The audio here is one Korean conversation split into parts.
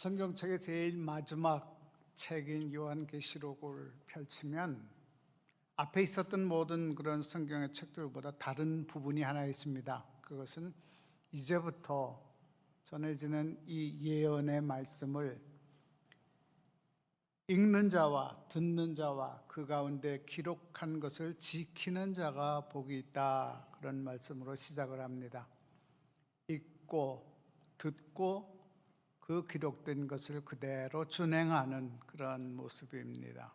성경책의 제일 마지막 책인 요한계시록을 펼치면 앞에 있었던 모든 그런 성경의 책들보다 다른 부분이 하나 있습니다. 그것은 이제부터 전해지는 이 예언의 말씀을 읽는 자와 듣는 자와 그 가운데 기록한 것을 지키는 자가 복이 있다, 그런 말씀으로 시작을 합니다. 읽고 듣고 그 기록된 것을 그대로 준행하는 그런 모습입니다.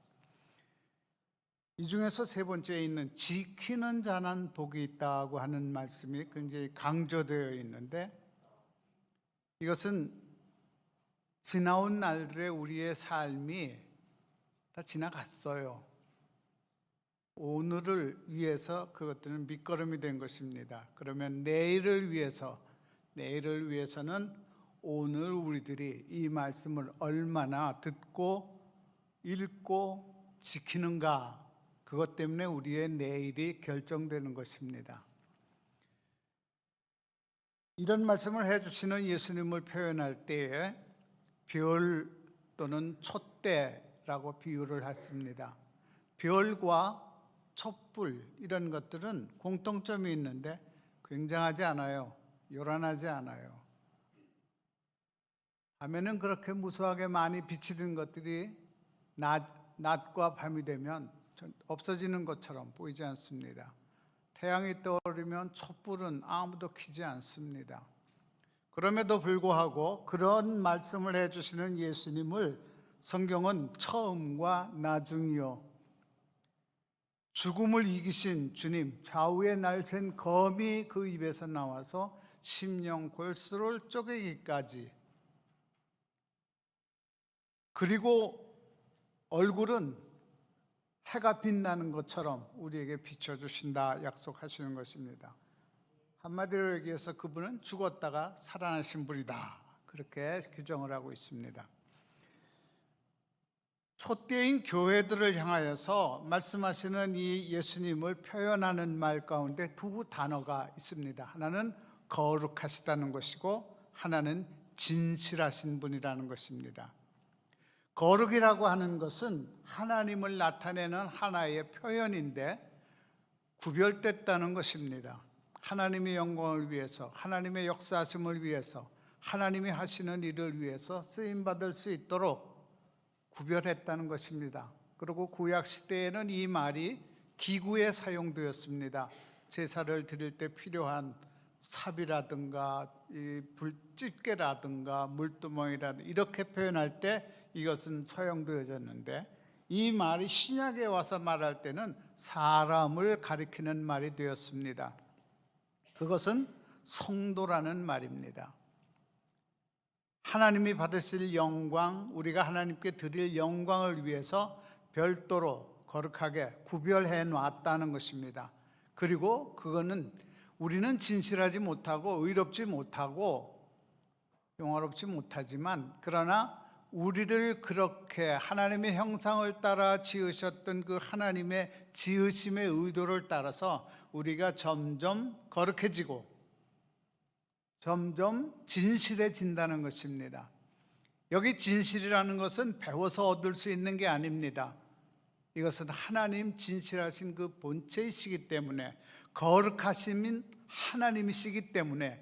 이 중에서 세 번째에 있는 지키는 자는 복이 있다고 하는 말씀이 굉장히 강조되어 있는데, 이것은 지나온 날들의 우리의 삶이 다 지나갔어요. 오늘을 위해서 그것들은 밑거름이 된 것입니다. 그러면 내일을 위해서는 오늘 우리들이 이 말씀을 얼마나 듣고 읽고 지키는가, 그것 때문에 우리의 내일이 결정되는 것입니다. 이런 말씀을 해주시는 예수님을 표현할 때에 별 또는 촛대라고 비유를 했습니다. 별과 촛불, 이런 것들은 공통점이 있는데 굉장하지 않아요. 요란하지 않아요. 밤에는 그렇게 무수하게 많이 비치던 것들이 낮과 밤이 되면 없어지는 것처럼 보이지 않습니다. 태양이 떠오르면 촛불은 아무도 켜지 않습니다. 그럼에도 불구하고 그런 말씀을 해주시는 예수님을 성경은 처음과 나중이요, 죽음을 이기신 주님, 좌우에 날쌘 검이 그 입에서 나와서 심령 골수를 쪼개기까지, 그리고 얼굴은 해가 빛나는 것처럼 우리에게 비춰주신다 약속하시는 것입니다. 한마디로 얘기해서 그분은 죽었다가 살아나신 분이다, 그렇게 규정을 하고 있습니다. 촛대인 교회들을 향하여서 말씀하시는 이 예수님을 표현하는 말 가운데 두 단어가 있습니다. 하나는 거룩하시다는 것이고 하나는 진실하신 분이라는 것입니다. 거룩이라고 하는 것은 하나님을 나타내는 하나의 표현인데 구별됐다는 것입니다. 하나님의 영광을 위해서, 하나님의 역사하심을 위해서, 하나님이 하시는 일을 위해서 쓰임받을 수 있도록 구별했다는 것입니다. 그리고 구약 시대에는 이 말이 기구에 사용되었습니다. 제사를 드릴 때 필요한 삽이라든가 불집게라든가 물두멍이라든가 이렇게 표현할 때 이것은 사용되어졌는데, 이 말이 신약에 와서 말할 때는 사람을 가리키는 말이 되었습니다. 그것은 성도라는 말입니다. 하나님이 받으실 영광, 우리가 하나님께 드릴 영광을 위해서 별도로 거룩하게 구별해 놨다는 것입니다. 그리고 그거는 우리는 진실하지 못하고 의롭지 못하고 영화롭지 못하지만, 그러나 우리를 그렇게 하나님의 형상을 따라 지으셨던 그 하나님의 지으심의 의도를 따라서 우리가 점점 거룩해지고 점점 진실해진다는 것입니다. 여기 진실이라는 것은 배워서 얻을 수 있는 게 아닙니다. 이것은 하나님 진실하신 그 본체이시기 때문에, 거룩하신 하나님이시기 때문에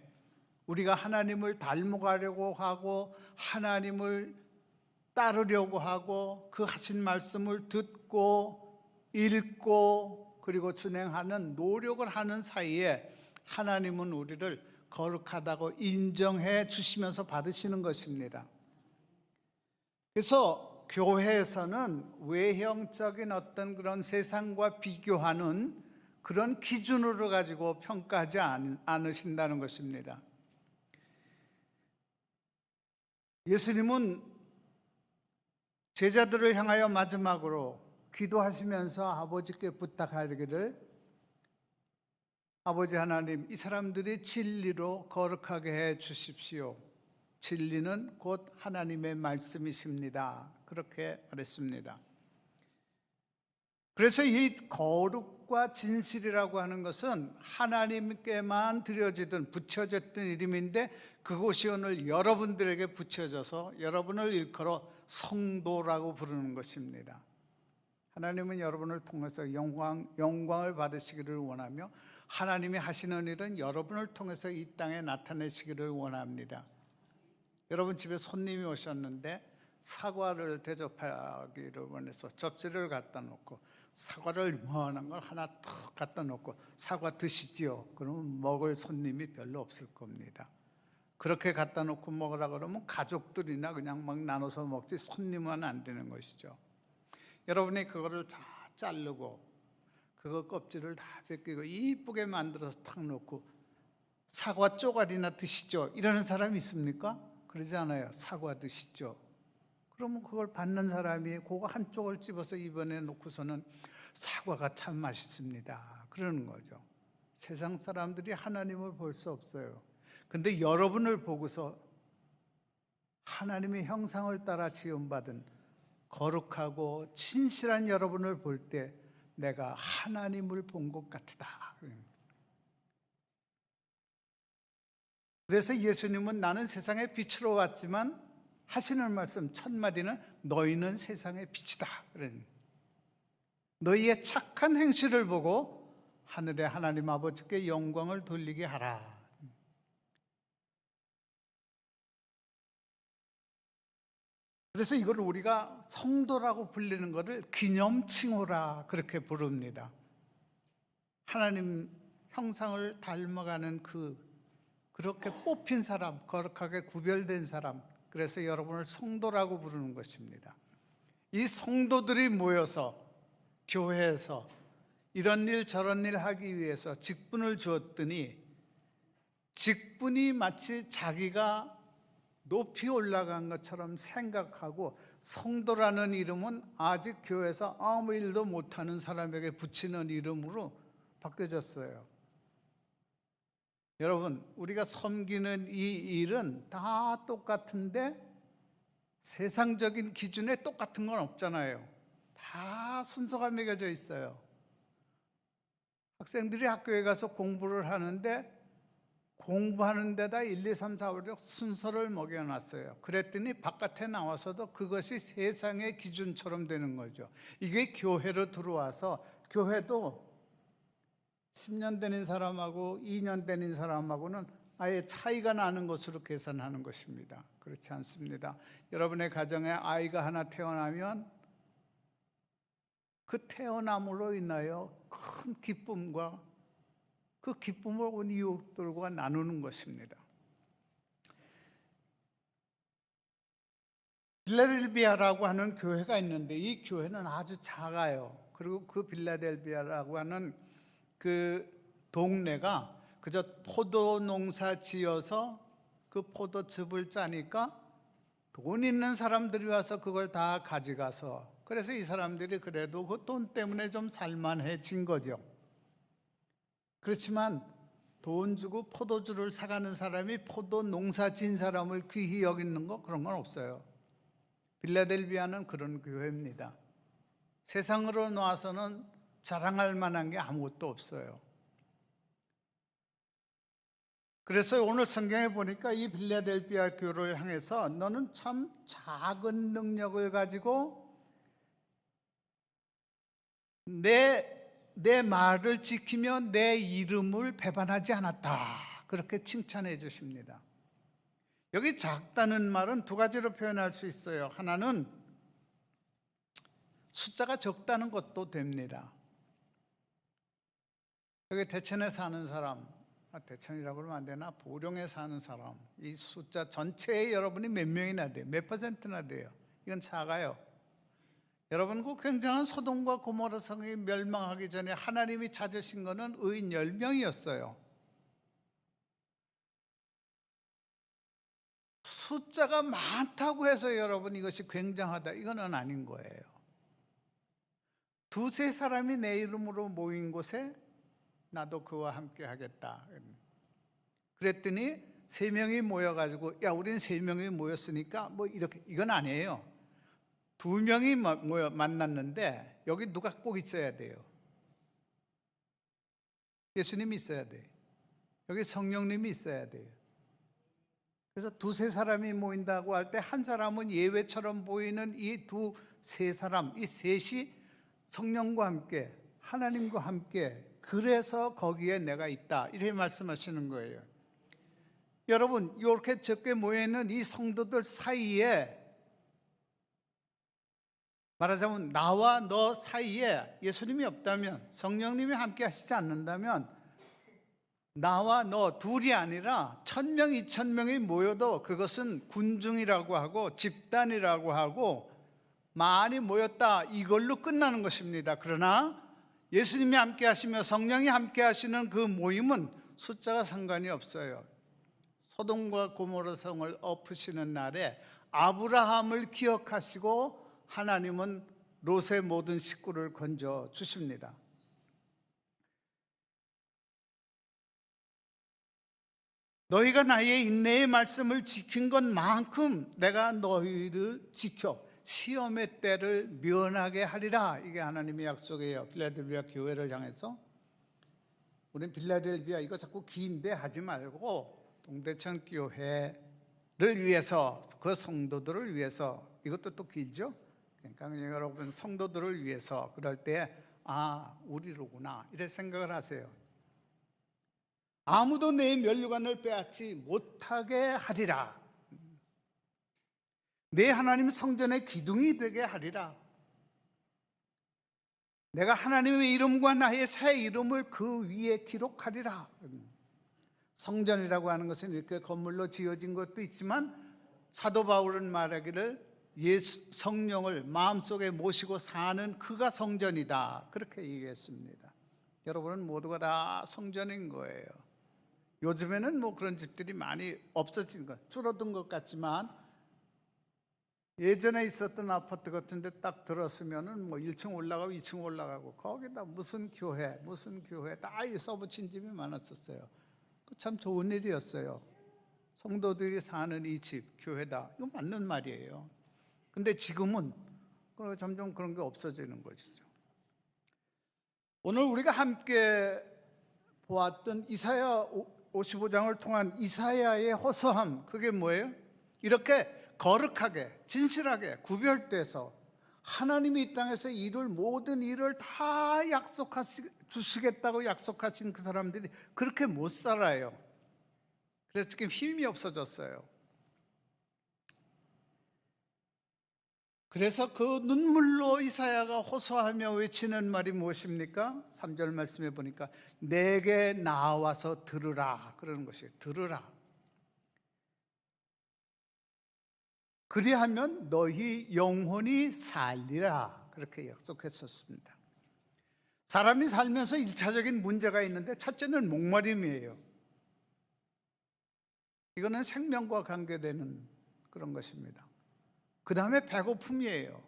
우리가 하나님을 닮아가려고 하고 하나님을 따르려고 하고 그 하신 말씀을 듣고 읽고 그리고 준행하는 노력을 하는 사이에 하나님은 우리를 거룩하다고 인정해 주시면서 받으시는 것입니다. 그래서 교회에서는 외형적인 어떤 그런 세상과 비교하는 그런 기준으로 가지고 평가하지 않으신다는 것입니다. 예수님은 제자들을 향하여 마지막으로 기도하시면서 아버지께 부탁하기를, 아버지 하나님, 이 사람들이 진리로 거룩하게 해 주십시오. 진리는 곧 하나님의 말씀이십니다. 그렇게 말했습니다. 그래서 이 거룩과 진실이라고 하는 것은 하나님께만 드려지던 붙여졌던 이름인데 그것이 오늘 여러분들에게 붙여져서 여러분을 일컬어 성도라고 부르는 것입니다. 하나님은 여러분을 통해서 영광을 받으시기를 원하며 하나님이 하시는 일은 여러분을 통해서 이 땅에 나타내시기를 원합니다. 여러분 집에 손님이 오셨는데 사과를 대접하기를 원해서 접시를 갖다 놓고 사과를 요만한 걸 하나 탁 갖다 놓고 사과 드시지요. 그러면 먹을 손님이 별로 없을 겁니다. 그렇게 갖다 놓고 먹으라 그러면 가족들이나 그냥 막 나눠서 먹지 손님은 안 되는 것이죠. 여러분이 그거를 다 자르고 그거 껍질을 다 벗기고 이쁘게 만들어서 탁 놓고 사과 쪼가리나 드시죠. 이러는 사람이 있습니까? 그러지 않아요. 사과 드시죠. 그러면 그걸 받는 사람이 그거 한쪽을 집어서 입안에 놓고서는 사과가 참 맛있습니다. 그러는 거죠. 세상 사람들이 하나님을 볼 수 없어요. 근데 여러분을 보고서 하나님의 형상을 따라 지음받은 거룩하고 진실한 여러분을 볼 때 내가 하나님을 본 것 같다. 그래서 예수님은 나는 세상의 빛으로 왔지만 하시는 말씀 첫 마디는 너희는 세상의 빛이다. 너희의 착한 행실을 보고 하늘의 하나님 아버지께 영광을 돌리게 하라. 그래서 이걸 우리가 성도라고 불리는 것을 기념칭호라 그렇게 부릅니다. 하나님 형상을 닮아가는 그렇게 뽑힌 사람, 거룩하게 구별된 사람, 그래서 여러분을 성도라고 부르는 것입니다. 이 성도들이 모여서 교회에서 이런 일 저런 일 하기 위해서 직분을 주었더니 직분이 마치 자기가 높이 올라간 것처럼 생각하고 성도라는 이름은 아직 교회에서 아무 일도 못하는 사람에게 붙이는 이름으로 바뀌어졌어요. 여러분, 우리가 섬기는 이 일은 다 똑같은데 세상적인 기준에 똑같은 건 없잖아요. 다 순서가 매겨져 있어요. 학생들이 학교에 가서 공부를 하는데 공부하는 데다 1, 2, 3, 4, 5, 6 순서를 먹여놨어요. 그랬더니 바깥에 나와서도 그것이 세상의 기준처럼 되는 거죠. 이게 교회로 들어와서 교회도 10년 되는 사람하고 2년 되는 사람하고는 아예 차이가 나는 것으로 계산하는 것입니다. 그렇지 않습니다. 여러분의 가정에 아이가 하나 태어나면 그 태어남으로 인하여 큰 기쁨과 그 기쁨을 온 이웃들과 나누는 것입니다. 빌라델비아라고 하는 교회가 있는데 이 교회는 아주 작아요. 그리고 그 빌라델비아라고 하는 그 동네가 그저 포도 농사 지어서 그 포도즙을 짜니까 돈 있는 사람들이 와서 그걸 다 가져가서 그래서 이 사람들이 그래도 그 돈 때문에 좀 살만해진 거죠. 그렇지만 돈 주고 포도주를 사가는 사람이 포도 농사 진 사람을 귀히 여기는 거 그런 건 없어요. 빌라델비아는 그런 교회입니다. 세상으로 놔서는 자랑할 만한 게 아무것도 없어요. 그래서 오늘 성경에 보니까 이 빌라델비아 교회를 향해서 너는 참 작은 능력을 가지고 내 말을 지키며 내 이름을 배반하지 않았다. 그렇게 칭찬해 주십니다. 여기 작다는 말은 두 가지로 표현할 수 있어요. 하나는 숫자가 적다는 것도 됩니다. 여기 대천에 사는 사람, 대천이라고 그러면 안 되나? 보령에 사는 사람, 이 숫자 전체에 여러분이 몇 명이나 돼요? 몇 퍼센트나 돼요? 이건 작아요. 여러분, 그 굉장한 소돔과 고모라 성이 멸망하기 전에 하나님이 찾으신 것은 의인 10명이었어요. 숫자가 많다고 해서 여러분 이것이 굉장하다, 이거는 아닌 거예요. 두세 사람이 내 이름으로 모인 곳에 나도 그와 함께 하겠다. 그랬더니 3명이 모여가지고 야, 우린 3명이 모였으니까 뭐 이렇게, 이건 아니에요. 두 명이 모여 만났는데 여기 누가 꼭 있어야 돼요? 예수님이 있어야 돼. 여기 성령님이 있어야 돼요. 그래서 두세 사람이 모인다고 할 때 한 사람은 예외처럼 보이는 이 두세 사람, 이 셋이 성령과 함께 하나님과 함께 그래서 거기에 내가 있다 이렇게 말씀하시는 거예요. 여러분 이렇게 적게 모여있는 이 성도들 사이에 말하자면 나와 너 사이에 예수님이 없다면 성령님이 함께 하시지 않는다면 나와 너 둘이 아니라 1,000명, 2,000명이 모여도 그것은 군중이라고 하고 집단이라고 하고 많이 모였다 이걸로 끝나는 것입니다. 그러나 예수님이 함께 하시며 성령이 함께 하시는 그 모임은 숫자가 상관이 없어요. 소돔과 고모라 성을 엎으시는 날에 아브라함을 기억하시고 하나님은 롯의 모든 식구를 건져 주십니다. 너희가 나의 인내의 말씀을 지킨 것만큼 내가 너희를 지켜 시험의 때를 면하게 하리라. 이게 하나님의 약속이에요. 빌라델비아 교회를 향해서. 우린 빌라델비아 이거 자꾸 긴데 하지 말고 동대천 교회를 위해서 그 성도들을 위해서 이것도 또 길죠. 그러니까 여러분 성도들을 위해서 그럴 때 우리로구나 이렇게 생각을 하세요. 아무도 내 면류관을 빼앗지 못하게 하리라. 내 하나님 성전의 기둥이 되게 하리라. 내가 하나님의 이름과 나의 새 이름을 그 위에 기록하리라. 성전이라고 하는 것은 이렇게 건물로 지어진 것도 있지만 사도 바울은 말하기를 예수 성령을 마음속에 모시고 사는 그가 성전이다 그렇게 얘기했습니다. 여러분은 모두가 다 성전인 거예요. 요즘에는 뭐 그런 집들이 많이 없어진 것, 줄어든 것 같지만 예전에 있었던 아파트 같은데 딱 들었으면은 뭐 1층 올라가고 2층 올라가고 거기다 무슨 교회 다 써붙인 집이 많았었어요. 참 좋은 일이었어요. 성도들이 사는 이 집 교회다. 이거 맞는 말이에요. 근데 지금은 점점 그런 게 없어지는 것이죠. 오늘 우리가 함께 보았던 이사야 55장을 통한 이사야의 호소함, 그게 뭐예요? 이렇게 거룩하게 진실하게 구별돼서 하나님이 이 땅에서 이룰 모든 일을 다 주시겠다고 약속하신 그 사람들이 그렇게 못 살아요. 그래서 지금 힘이 없어졌어요. 그래서 그 눈물로 이사야가 호소하며 외치는 말이 무엇입니까? 3절 말씀해 보니까 내게 나와서 들으라 그러는 것이에요. 들으라. 그리하면 너희 영혼이 살리라 그렇게 약속했었습니다. 사람이 살면서 1차적인 문제가 있는데 첫째는 목마름이에요. 이거는 생명과 관계되는 그런 것입니다. 그 다음에 배고픔이에요.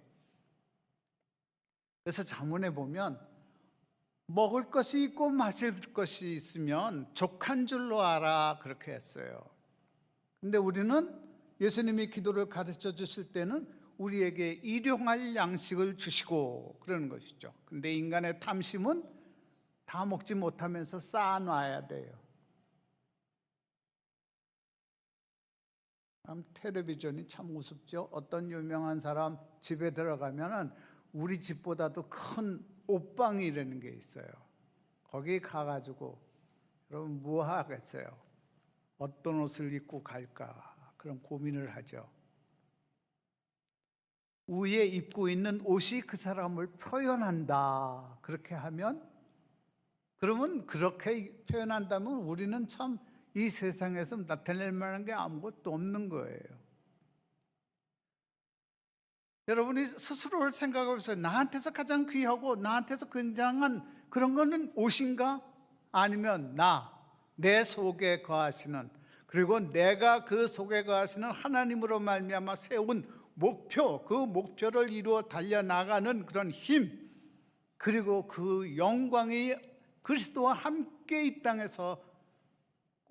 그래서 잠언에 보면 먹을 것이 있고 마실 것이 있으면 족한 줄로 알아 그렇게 했어요. 근데 우리는 예수님이 기도를 가르쳐 주실 때는 우리에게 일용할 양식을 주시고 그러는 것이죠. 근데 인간의 탐심은 다 먹지 못하면서 쌓아놔야 돼요. 텔레비전이 참 우습죠. 어떤 유명한 사람 집에 들어가면은 우리 집보다도 큰 옷방이라는 게 있어요. 거기 가가지고 여러분 뭐 하겠어요? 어떤 옷을 입고 갈까 그런 고민을 하죠. 위에 입고 있는 옷이 그 사람을 표현한다 그렇게 하면, 그러면 그렇게 표현한다면 우리는 참 이 세상에서 나타낼 만한 게 아무것도 없는 거예요. 여러분이 스스로를 생각해보세요. 나한테서 가장 귀하고 나한테서 굉장한 그런 거는 옷인가? 아니면 내 속에 거하시는, 그리고 내가 그 속에 거하시는 하나님으로 말미암아 세운 목표, 그 목표를 이루어 달려나가는 그런 힘, 그리고 그 영광이 그리스도와 함께 이 땅에서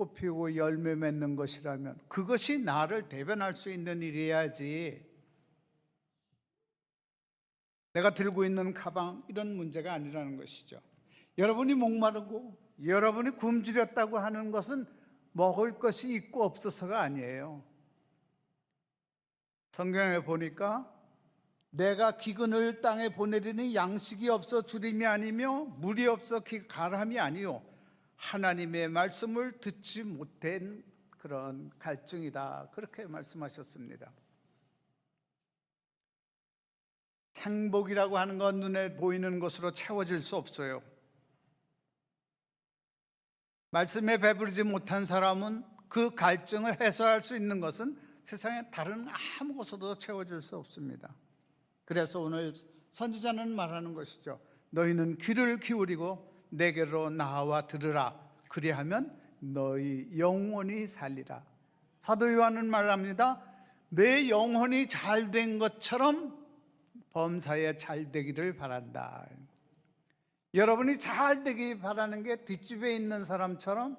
꽃피우고 열매 맺는 것이라면 그것이 나를 대변할 수 있는 일이어야지. 내가 들고 있는 가방 이런 문제가 아니라는 것이죠. 여러분이 목마르고 여러분이 굶주렸다고 하는 것은 먹을 것이 있고 없어서가 아니에요. 성경에 보니까 내가 기근을 땅에 보내리니 양식이 없어 주림이 아니며 물이 없어 가람이 아니요 하나님의 말씀을 듣지 못한 그런 갈증이다, 그렇게 말씀하셨습니다. 행복이라고 하는 건 눈에 보이는 것으로 채워질 수 없어요. 말씀에 배부르지 못한 사람은 그 갈증을 해소할 수 있는 것은 세상에 다른 아무 것으로도 채워질 수 없습니다. 그래서 오늘 선지자는 말하는 것이죠. 너희는 귀를 기울이고 내게로 나와 들으라. 그리하면 너희 영혼이 살리라. 사도 요한은 말합니다. 내 영혼이 잘된 것처럼 범사에 잘되기를 바란다. 여러분이 잘되기 바라는 게 뒷집에 있는 사람처럼,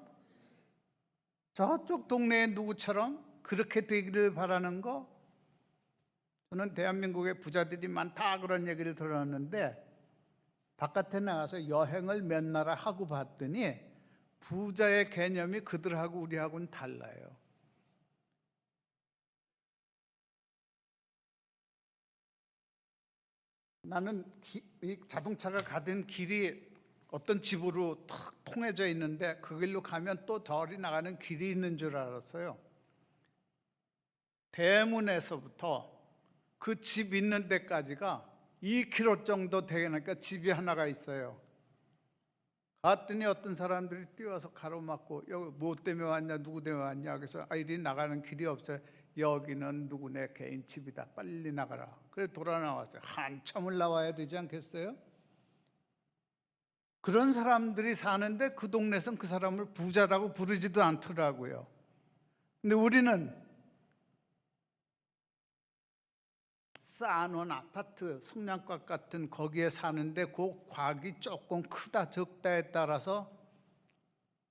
저쪽 동네의 누구처럼 그렇게 되기를 바라는 거, 저는 대한민국에 부자들이 많다 그런 얘기를 들었는데 바깥에 나가서 여행을 몇 나라 하고 봤더니 부자의 개념이 그들하고 우리하고는 달라요. 나는 이 자동차가 가던 길이 어떤 집으로 탁 통해져 있는데 그 길로 가면 또 덜이 나가는 길이 있는 줄 알았어요. 대문에서부터 그 집 있는 데까지가 2km 정도 되니까 집이 하나가 있어요. 갔더니 어떤 사람들이 뛰어와서 가로막고 여기 뭐 때문에 왔냐, 누구 때문에 왔냐, 그래서 이리 나가는 길이 없어요. 여기는 누구네 개인 집이다, 빨리 나가라. 그래 돌아 나왔어요. 한참을 나와야 되지 않겠어요? 그런 사람들이 사는데 그 동네에선 그 사람을 부자라고 부르지도 않더라고요. 근데 우리는 쌓아놓은 아파트, 성냥갑 같은 거기에 사는데 그 곽이 조금 크다 적다에 따라서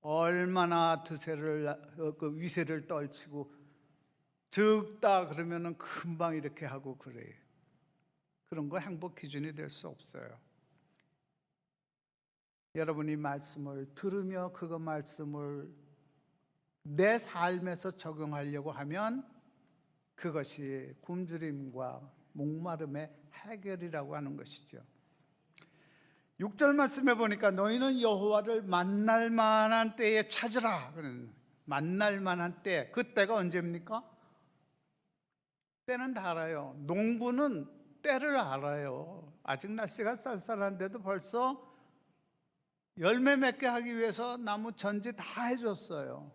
얼마나 그 위세를 떨치고, 적다 그러면은 금방 이렇게 하고 그래요. 그런 거 행복 기준이 될 수 없어요. 여러분이 말씀을 들으며 그 말씀을 내 삶에서 적용하려고 하면 그것이 굶주림과 목마름의 해결이라고 하는 것이죠. 6절 말씀에 보니까 너희는 여호와를 만날 만한 때에 찾으라. 만날 만한 때, 그 때가 언제입니까? 때는 다 알아요. 농부는 때를 알아요. 아직 날씨가 쌀쌀한데도 벌써 열매 맺게 하기 위해서 나무 전지 다 해줬어요.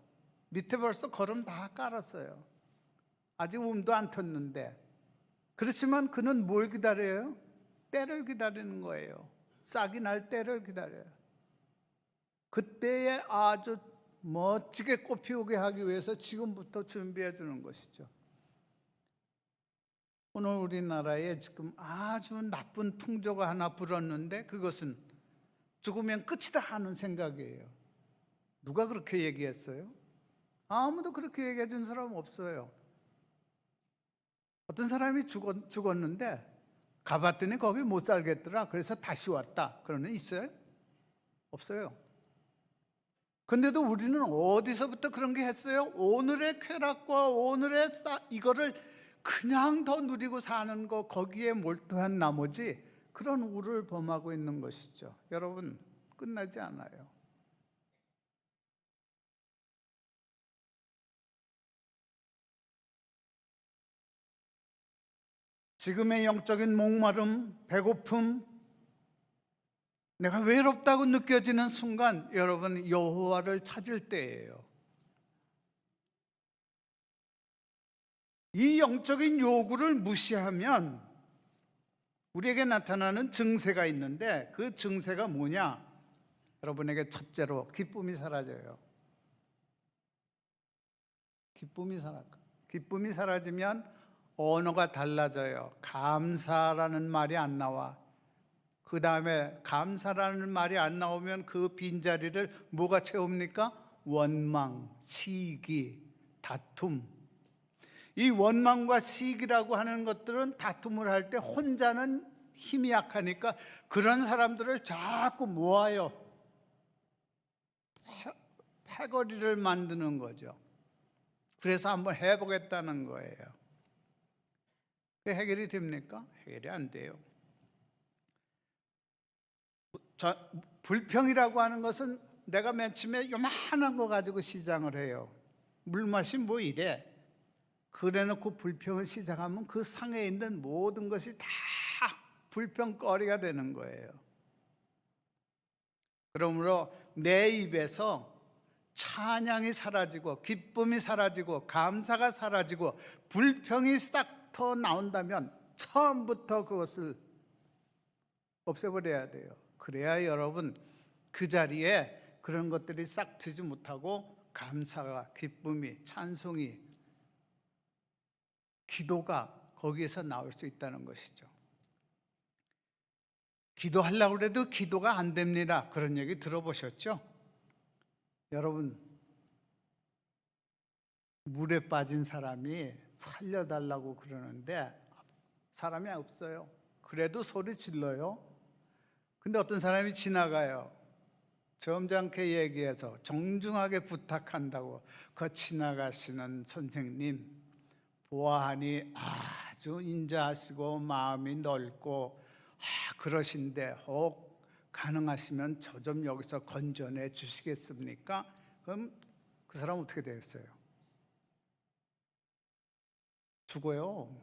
밑에 벌써 거름 다 깔았어요. 아직 움도 안 텄는데, 그렇지만 그는 뭘 기다려요? 때를 기다리는 거예요. 싹이 날 때를 기다려요. 그때에 아주 멋지게 꽃 피우게 하기 위해서 지금부터 준비해 주는 것이죠. 오늘 우리나라에 지금 아주 나쁜 풍조가 하나 불었는데 그것은 죽으면 끝이다 하는 생각이에요. 누가 그렇게 얘기했어요? 아무도 그렇게 얘기해 준 사람 없어요. 어떤 사람이 죽었는데 가봤더니 거기 못 살겠더라. 그래서 다시 왔다. 그런 애 있어요? 없어요. 근데도 우리는 어디서부터 그런 게 했어요? 오늘의 쾌락과 오늘의 이거를 그냥 더 누리고 사는 거, 거기에 몰두한 나머지 그런 우를 범하고 있는 것이죠. 여러분, 끝나지 않아요. 지금의 영적인 목마름, 배고픔, 내가 외롭다고 느껴지는 순간 여러분 여호와를 찾을 때예요. 이 영적인 요구를 무시하면 우리에게 나타나는 증세가 있는데 그 증세가 뭐냐? 여러분에게 첫째로 기쁨이 사라져요. 기쁨이 사라지면 언어가 달라져요. 감사라는 말이 안 나와. 그 다음에 감사라는 말이 안 나오면 그 빈자리를 뭐가 채웁니까? 원망, 시기, 다툼. 이 원망과 시기라고 하는 것들은 다툼을 할 때 혼자는 힘이 약하니까 그런 사람들을 자꾸 모아요. 패거리를 만드는 거죠. 그래서 한번 해보겠다는 거예요. 그 해결이 됩니까? 해결이 안 돼요. 불평이라고 하는 것은 내가 맨 처음에 요만한 거 가지고 시작을 해요. 물맛이 뭐 이래. 그래놓고 불평을 시작하면 그 상에 있는 모든 것이 다 불평거리가 되는 거예요. 그러므로 내 입에서 찬양이 사라지고 기쁨이 사라지고 감사가 사라지고 불평이 싹 더 나온다면 처음부터 그것을 없애버려야 돼요. 그래야 여러분 그 자리에 그런 것들이 싹 트지 못하고 감사가, 기쁨이, 찬송이, 기도가 거기에서 나올 수 있다는 것이죠. 기도하려고 해도 기도가 안 됩니다. 그런 얘기 들어보셨죠? 여러분, 물에 빠진 사람이 살려달라고 그러는데 사람이 없어요. 그래도 소리 질러요. 근데 어떤 사람이 지나가요. 점잖게 얘기해서 정중하게 부탁한다고. 그 지나가시는 선생님 보아하니 아주 인자하시고 마음이 넓고 그러신데 혹 가능하시면 저 좀 여기서 건져내 주시겠습니까? 그럼 그 사람 어떻게 되겠어요? 죽어요.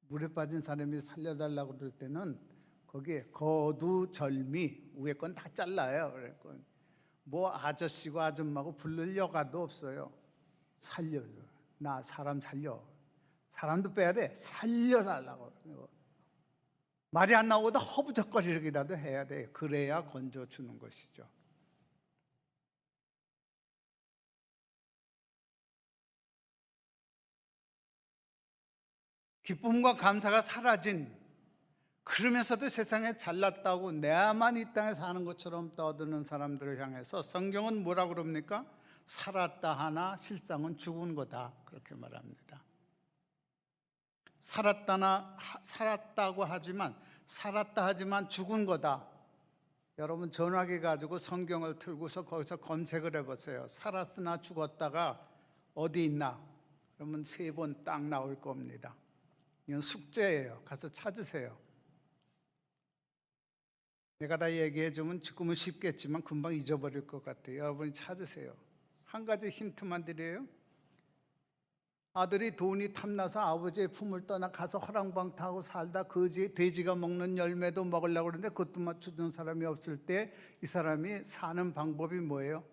물에 빠진 사람이 살려달라고 그럴 때는 거기에 거두절미 위에 건 다 잘라요. 그러니까 뭐 아저씨고 아줌마고 부를 여가도 없어요. 살려줘. 나 사람 살려. 사람도 빼야 돼. 살려달라고. 말이 안 나오고도 허부적거리기라도 해야 돼. 그래야 건져주는 것이죠. 기쁨과 감사가 사라진, 그러면서도 세상에 잘났다고 내만 이 땅에 사는 것처럼 떠드는 사람들을 향해서 성경은 뭐라고 그럽니까? 살았다 하나 실상은 죽은 거다, 그렇게 말합니다. 살았다고 하지만 살았다 하지만 죽은 거다. 여러분 전화기 가지고 성경을 틀고서 거기서 검색을 해보세요. 살았으나 죽었다가 어디 있나? 그러면 3번 딱 나올 겁니다. 이건 숙제예요. 가서 찾으세요. 내가 다 얘기해주면 지금은 쉽겠지만 금방 잊어버릴 것 같아요. 여러분이 찾으세요. 한 가지 힌트만 드려요. 아들이 돈이 탐나서 아버지의 품을 떠나 가서 허랑방탕하고 살다 돼지가 먹는 열매도 먹으려고 그러는데 그것도 맞추는 사람이 없을 때 이 사람이 사는 방법이 뭐예요?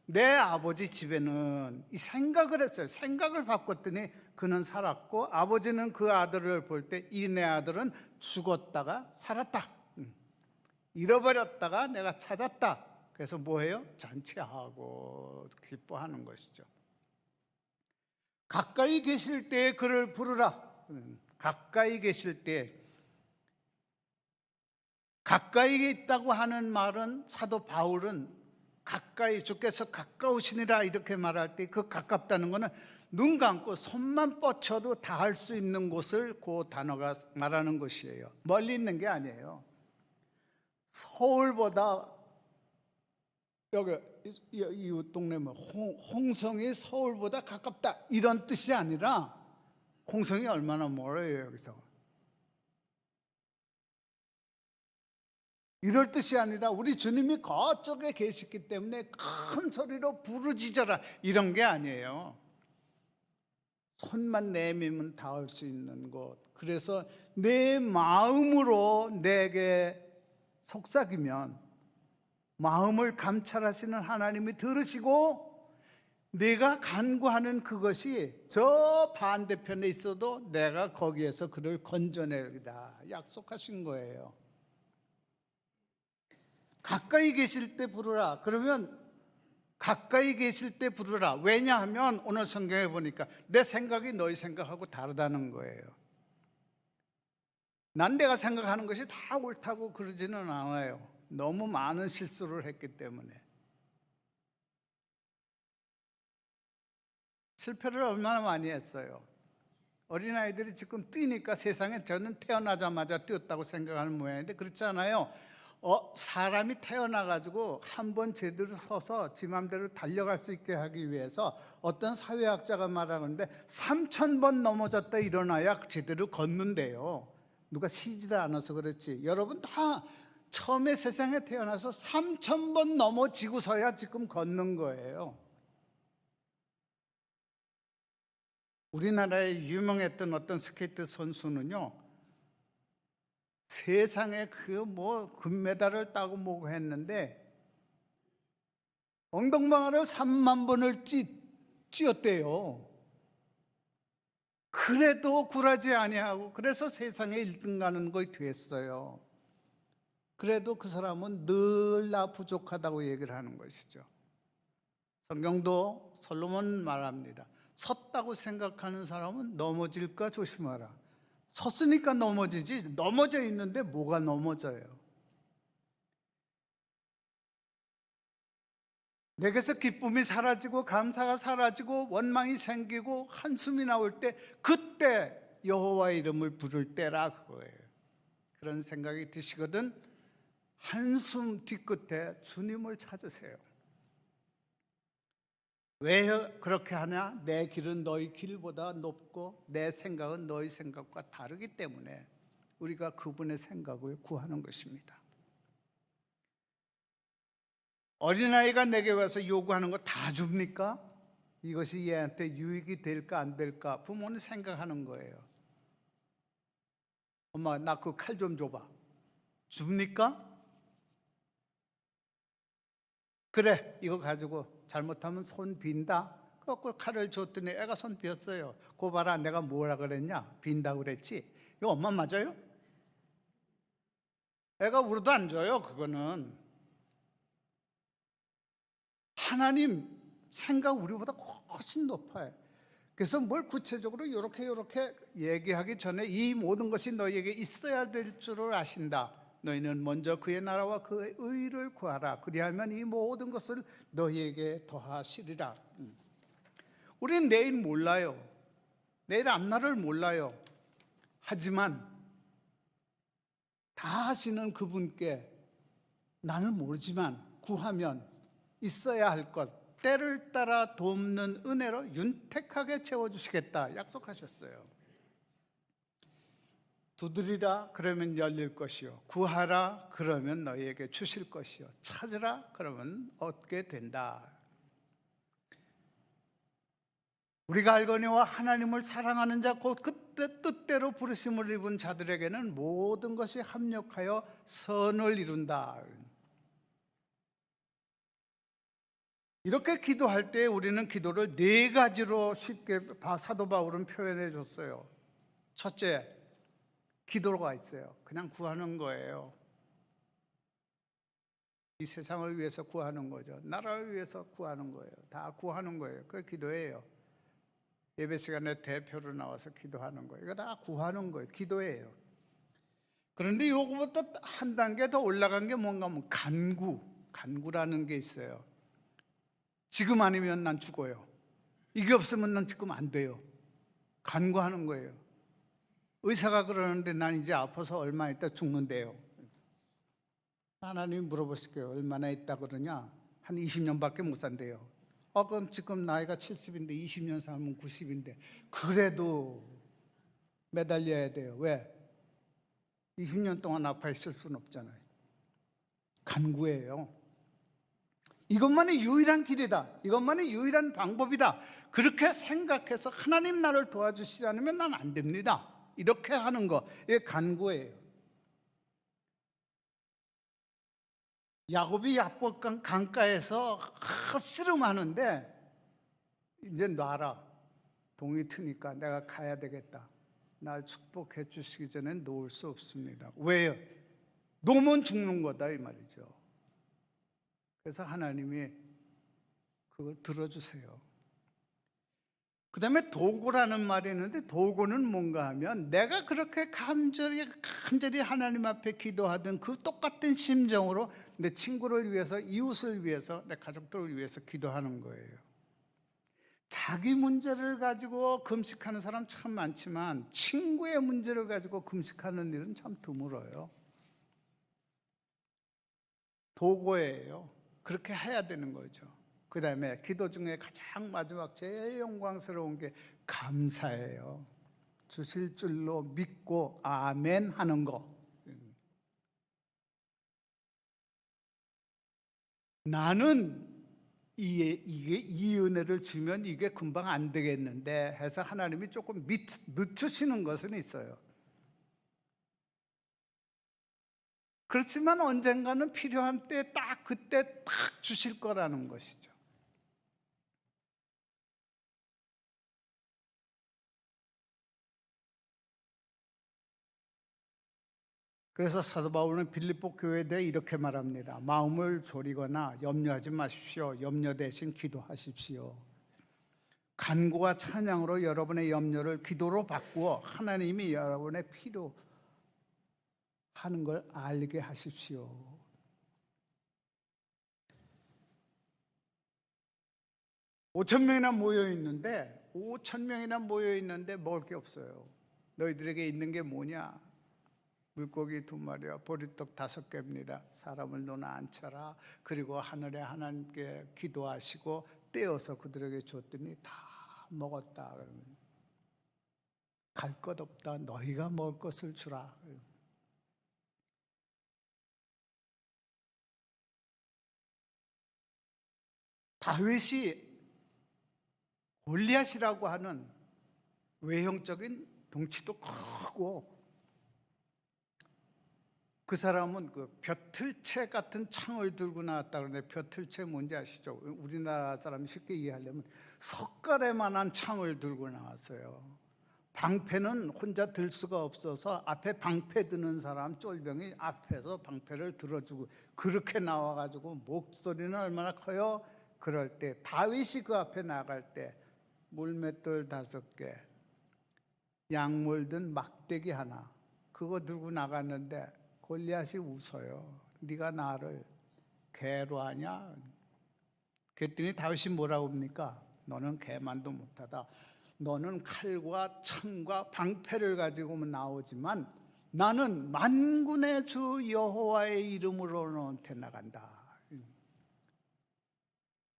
내 아버지 집에는 이 생각을 했어요. 생각을 바꿨더니 그는 살았고 아버지는 그 아들을 볼 때 이 내 아들은 죽었다가 살았다. 잃어버렸다가 내가 찾았다. 그래서 뭐해요? 잔치하고 기뻐하는 것이죠. 가까이 계실 때 그를 부르라. 가까이 계실 때, 가까이 있다고 하는 말은 사도 바울은 가까이, 주께서 가까우시니라 이렇게 말할 때 그 가깝다는 것은 눈 감고 손만 뻗쳐도 닿을 수 있는 곳을 그 단어가 말하는 것이에요. 멀리 있는 게 아니에요. 서울보다 여기 이 동네 뭐 홍성이 서울보다 가깝다 이런 뜻이 아니라 홍성이 얼마나 멀어요 여기서. 이럴 뜻이 아니라 우리 주님이 그쪽에 계시기 때문에 큰 소리로 부르짖어라 이런 게 아니에요. 손만 내밀면 닿을 수 있는 곳. 그래서 내 마음으로 내게 속삭이면 마음을 감찰하시는 하나님이 들으시고 내가 간구하는 그것이 저 반대편에 있어도 내가 거기에서 그를 건져내리다 약속하신 거예요. 가까이 계실 때 부르라. 그러면 가까이 계실 때 부르라. 왜냐하면 오늘 성경에 보니까 내 생각이 너희 생각하고 다르다는 거예요. 난 내가 생각하는 것이 다 옳다고 그러지는 않아요. 너무 많은 실수를 했기 때문에. 실패를 얼마나 많이 했어요. 어린아이들이 지금 뛰니까 세상에 저는 태어나자마자 뛰었다고 생각하는 모양인데 그렇지 않아요. 사람이 태어나가지고 한 번 제대로 서서 지 맘대로 달려갈 수 있게 하기 위해서 어떤 사회학자가 말하는데 3,000번 넘어졌다 일어나야 제대로 걷는데요. 누가 쉬지를 않아서 그렇지. 여러분 다 처음에 세상에 태어나서 3,000번 넘어지고서야 지금 걷는 거예요. 우리나라에 유명했던 어떤 스케이트 선수는요, 세상에 금메달을 따고 뭐고 했는데 엉덩방아를 3만 번을 찧었대요. 그래도 굴하지 아니하고 그래서 세상에 1등 가는 거이 됐어요. 그래도 그 사람은 늘 나 부족하다고 얘기를 하는 것이죠. 성경도 솔로몬 말합니다. 섰다고 생각하는 사람은 넘어질까 조심하라. 섰으니까 넘어지지, 넘어져 있는데 뭐가 넘어져요? 내게서 기쁨이 사라지고 감사가 사라지고 원망이 생기고 한숨이 나올 때 그때 여호와의 이름을 부를 때라 그거예요. 그런 생각이 드시거든 한숨 뒤끝에 주님을 찾으세요. 왜 그렇게 하냐? 내 길은 너희 길보다 높고 내 생각은 너희 생각과 다르기 때문에 우리가 그분의 생각을 구하는 것입니다. 어린아이가 내게 와서 요구하는 거 다 줍니까? 이것이 얘한테 유익이 될까 안 될까 부모는 생각하는 거예요. 엄마 나 그 칼 좀 줘봐. 줍니까? 그래 이거 가지고 잘못하면 손 빈다. 그래서 칼을 줬더니 애가 손 비었어요. 고 봐라 내가 뭐라 그랬냐? 빈다고 그랬지. 이거 엄마 맞아요? 애가 울어도 안 줘요. 그거는 하나님 생각 우리보다 훨씬 높아요. 그래서 뭘 구체적으로 이렇게 얘기하기 전에 이 모든 것이 너희에게 있어야 될 줄을 아신다. 너희는 먼저 그의 나라와 그의 의를 구하라. 그리하면 이 모든 것을 너희에게 더하시리라. 우리는 내일 몰라요. 내일 앞날을 몰라요. 하지만 다 하시는 그분께 나는 모르지만 구하면 있어야 할 것, 때를 따라 돕는 은혜로 윤택하게 채워주시겠다 약속하셨어요. 두드리라 그러면 열릴 것이요, 구하라 그러면 너희에게 주실 것이요, 찾으라 그러면 얻게 된다. 우리가 알거니와 하나님을 사랑하는 자 곧 그때 뜻대로 부르심을 입은 자들에게는 모든 것이 합력하여 선을 이룬다. 이렇게 기도할 때 우리는 기도를 4가지로 쉽게 사도 바울은 표현해 줬어요. 첫째, 기도가 있어요. 그냥 구하는 거예요. 이 세상을 위해서 구하는 거죠. 나라를 위해서 구하는 거예요. 다 구하는 거예요. 그게 기도예요. 예배 시간에 대표로 나와서 기도하는 거예요. 이거 다 구하는 거예요. 기도예요. 그런데 요거보다 한 단계 더 올라간 게 뭔가 하면 간구라는 게 있어요. 지금 아니면 난 죽어요. 이게 없으면 난 지금 안 돼요. 간구하는 거예요. 의사가 그러는데 난 이제 아파서 얼마 있다 죽는데요. 하나님이 물어보실게요. 얼마나 있다 그러냐? 한 20년밖에 못 산대요. 그럼 지금 나이가 70인데 20년 살면 90인데 그래도 매달려야 돼요. 왜? 20년 동안 아파 있을 수는 없잖아요. 간구예요. 이것만이 유일한 길이다. 이것만이 유일한 방법이다. 그렇게 생각해서 하나님 나를 도와주시지 않으면 난 안 됩니다. 이렇게 하는 거, 이게 간구예요. 야곱이 야복강 강가에서 씨름하는데 이제 놔라. 동이 트니까 내가 가야 되겠다. 날 축복해 주시기 전에 놓을 수 없습니다. 왜요? 놓으면 죽는 거다 이 말이죠. 그래서 하나님이 그걸 들어주세요. 그 다음에 도구라는 말이 있는데 도구는 뭔가 하면 내가 그렇게 간절히 하나님 앞에 기도하던 그 똑같은 심정으로 내 친구를 위해서, 이웃을 위해서, 내 가족들을 위해서 기도하는 거예요. 자기 문제를 가지고 금식하는 사람 참 많지만 친구의 문제를 가지고 금식하는 일은 참 드물어요. 도구예요. 그렇게 해야 되는 거죠. 그 다음에 기도 중에 가장 마지막 제일 영광스러운 게 감사예요. 주실 줄로 믿고 아멘 하는 거. 나는 이 은혜를 주면 이게 금방 안 되겠는데 해서 하나님이 조금 늦추시는 것은 있어요. 그렇지만 언젠가는 필요한 때 딱 그때 딱 주실 거라는 것이죠. 그래서 사도 바울은 빌립보 교회에 대해 이렇게 말합니다. 마음을 졸이거나 염려하지 마십시오. 염려 대신 기도하십시오. 간구와 찬양으로 여러분의 염려를 기도로 바꾸어 하나님이 여러분의 필요하는 걸 알게 하십시오. 5,000명이나 모여 있는데 먹을 게 없어요. 너희들에게 있는 게 뭐냐? 물고기 2마리와 보리떡 5개입니다. 사람을 너나 앉혀라. 그리고 하늘에 하나님께 기도하시고 떼어서 그들에게 줬더니 다 먹었다. 그러면 갈 것 없다. 너희가 먹을 것을 주라. 다윗이 골리앗이라고 하는 외형적인 덩치도 크고 그 사람은 그 벼틀채 같은 창을 들고 나왔다 그러는데 벼틀채 뭔지 아시죠? 우리나라 사람이 쉽게 이해하려면 석가래만한 창을 들고 나왔어요. 방패는 혼자 들 수가 없어서 앞에 방패 드는 사람 쫄병이 앞에서 방패를 들어주고 그렇게 나와가지고 목소리는 얼마나 커요? 그럴 때 다윗이 그 앞에 나갈 때 물맷돌 5개, 양몰 든 막대기 하나 그거 들고 나갔는데 골리앗이 웃어요. 네가 나를 개로 하냐? 그랬더니 다윗이 뭐라고 합니까? 너는 개만도 못하다. 너는 칼과 창과 방패를 가지고 나오지만 나는 만군의 주 여호와의 이름으로 너한테 나간다.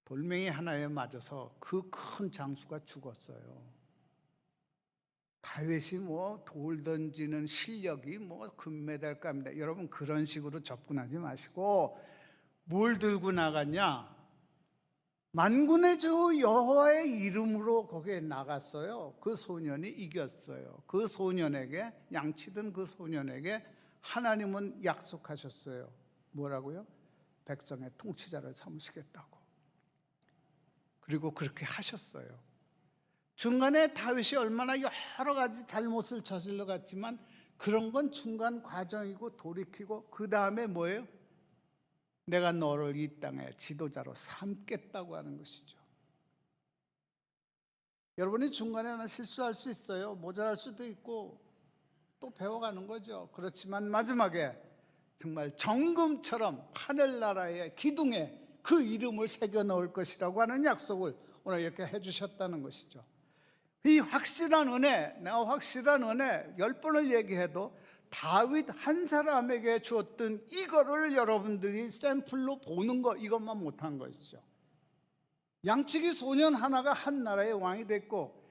돌멩이 하나에 맞아서 그 큰 장수가 죽었어요. 다윗이 돌 던지는 실력이 금메달감입니다. 여러분 그런 식으로 접근하지 마시고 뭘 들고 나갔냐? 만군의 주 여호와의 이름으로 거기에 나갔어요. 그 소년이 이겼어요. 그 소년에게 양치던 그 소년에게 하나님은 약속하셨어요. 뭐라고요? 백성의 통치자를 삼으시겠다고. 그리고 그렇게 하셨어요. 중간에 다윗이 얼마나 여러 가지 잘못을 저질러 갔지만 그런 건 중간 과정이고 돌이키고 그 다음에 뭐예요? 내가 너를 이 땅의 지도자로 삼겠다고 하는 것이죠. 여러분이 중간에 실수할 수 있어요. 모자랄 수도 있고 또 배워가는 거죠. 그렇지만 마지막에 정말 정금처럼 하늘나라의 기둥에 그 이름을 새겨 넣을 것이라고 하는 약속을 오늘 이렇게 해주셨다는 것이죠. 이 확실한 은혜, 내가 확실한 은혜 10번을 얘기해도 다윗 한 사람에게 주었던 이거를 여러분들이 샘플로 보는 거 이것만 못한 것이죠. 양치기 소년 하나가 한 나라의 왕이 됐고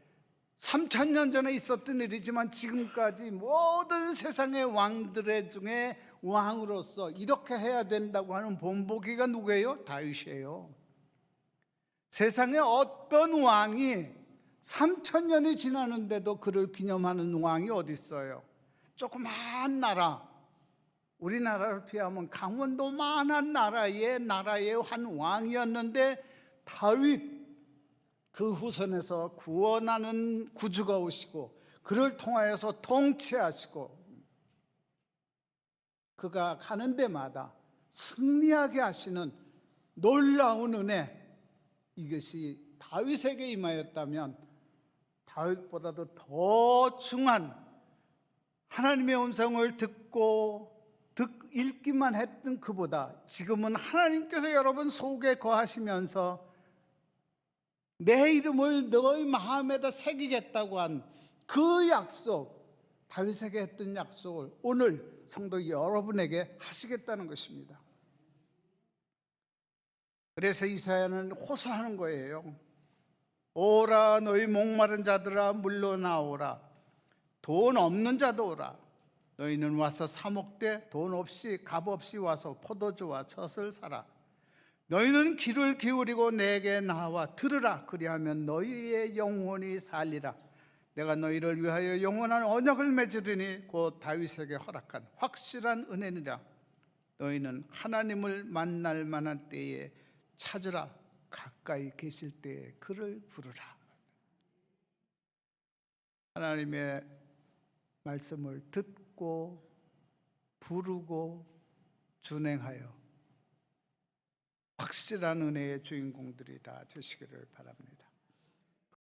3,000년 전에 있었던 일이지만 지금까지 모든 세상의 왕들의 중에 왕으로서 이렇게 해야 된다고 하는 본보기가 누구예요? 다윗이에요. 세상에 어떤 왕이 3,000년이 지나는데도 그를 기념하는 왕이 어디 있어요? 조그마한 나라, 우리나라를 피하면 강원도만한 나라의 한 왕이었는데 다윗 그 후손에서 구원하는 구주가 오시고 그를 통하여서 통치하시고 그가 가는 데마다 승리하게 하시는 놀라운 은혜, 이것이 다윗에게 임하였다면 다윗보다도 더 중한 하나님의 음성을 듣고 읽기만 했던 그보다 지금은 하나님께서 여러분 속에 거하시면서 내 이름을 너희 마음에다 새기겠다고 한 그 약속, 다윗에게 했던 약속을 오늘 성도 여러분에게 하시겠다는 것입니다. 그래서 이사야는 호소하는 거예요. 오라 너희 목마른 자들아 물러나오라. 돈 없는 자도 오라. 너희는 와서 사 먹되 돈 없이 값 없이 와서 포도주와 젖을 사라. 너희는 귀를 기울이고 내게 나와 들으라. 그리하면 너희의 영혼이 살리라. 내가 너희를 위하여 영원한 언약을 맺으리니 곧 다윗에게 허락한 확실한 은혜니라. 너희는 하나님을 만날 만한 때에 찾으라. 가까이 계실 때에 그를 부르라. 하나님의 말씀을 듣고 부르고 준행하여 확실한 은혜의 주인공들이 다 되시기를 바랍니다.